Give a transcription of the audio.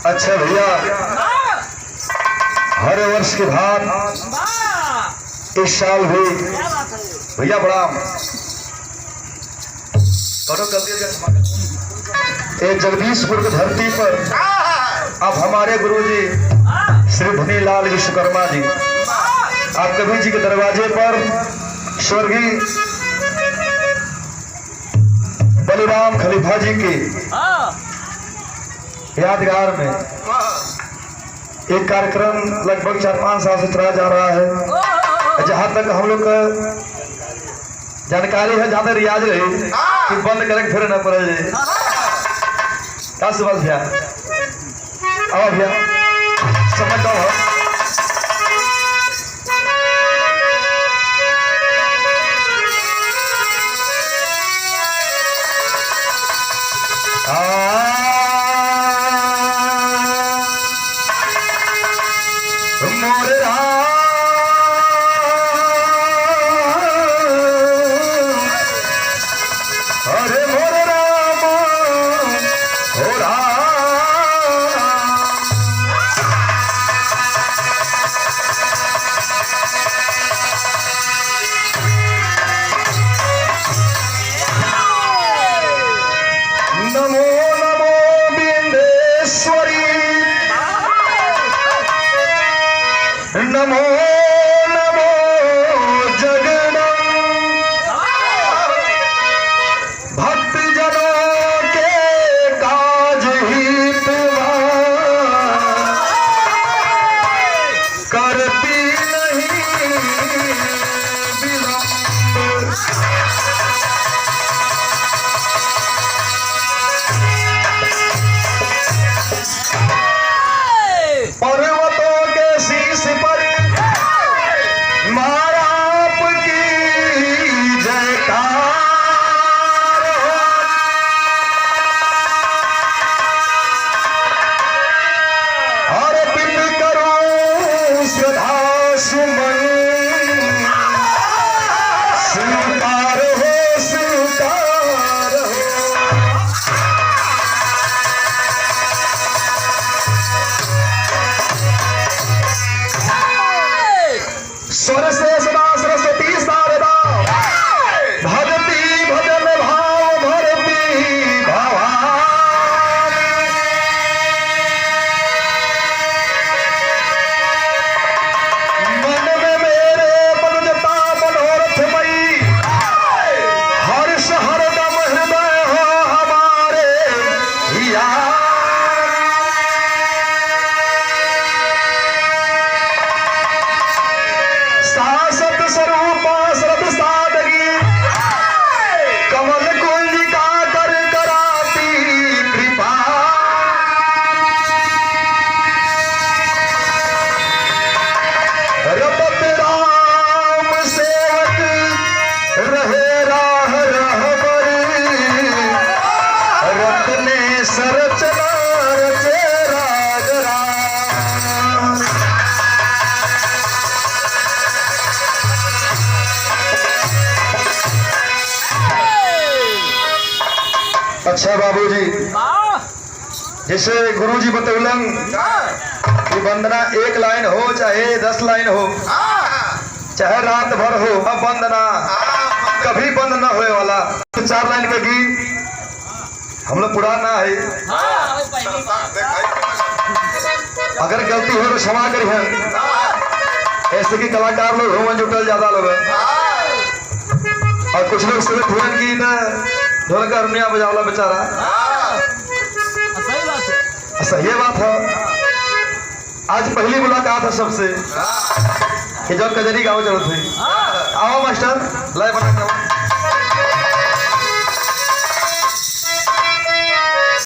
अच्छा भैया, हर वर्ष के बाद इस साल भी भैया बड़ा जगदीशपुर की धरती पर अब हमारे गुरुजी श्री धनीलाल विश्वकर्मा जी आप कबीर जी के दरवाजे पर स्वर्गीय बलिराम खलीफा जी के यादगार में एक कार्यक्रम लगभग 4-5 साल से चला जा रहा है। जहां तक हम लोग का जानकारी है, जहां तक रियाज रही कि बंद करके फिर न पड़े क्या सुबह भैया अब भैया समझ दो नमो नमो जगदम्ब भक्त जनों के काज हित करती नहीं विलंब। पर्वतों के शीश पर मारा आपकी जयकार और पित करूं श्रद्धा सुमन स्वीकार हो स्वीकार हो। स्वर से सदा सरस्वती शारदा भगती भजन भाव भरती भवानी मन में मेरे बनुजता मनोरथमयी हर्ष हरदम हृदय हो हमारे हिया। शासत स्वरूपा श्रद्ध सादगी कमल कुंजिका कर कराती कृपा। रपत राम सेवक रहे राह रहबर रत्ने सरचना रचे राग राम। अच्छा बाबूजी, जैसे गुरुजी बतौलन कि वंदना 1 लाइन हो चाहे 10 लाइन हो चाहे रात भर हो, अब वंदना कभी बंद ना होए वाला। 4 लाइन का गीत हम लोग पुराना है, अगर गलती हो तो क्षमा करिए। ऐसे की कलाकार लोग हो जुटल ज्यादा लोग और कुछ लोग सिर्फ हुए की ढोलक हारमोनिया बजावला बेचारा। सही बात है। आज पहली मुलाकात है सबसे कि जब कजरी गाँव जरूरत हुई। आओ मास्टर लय बना के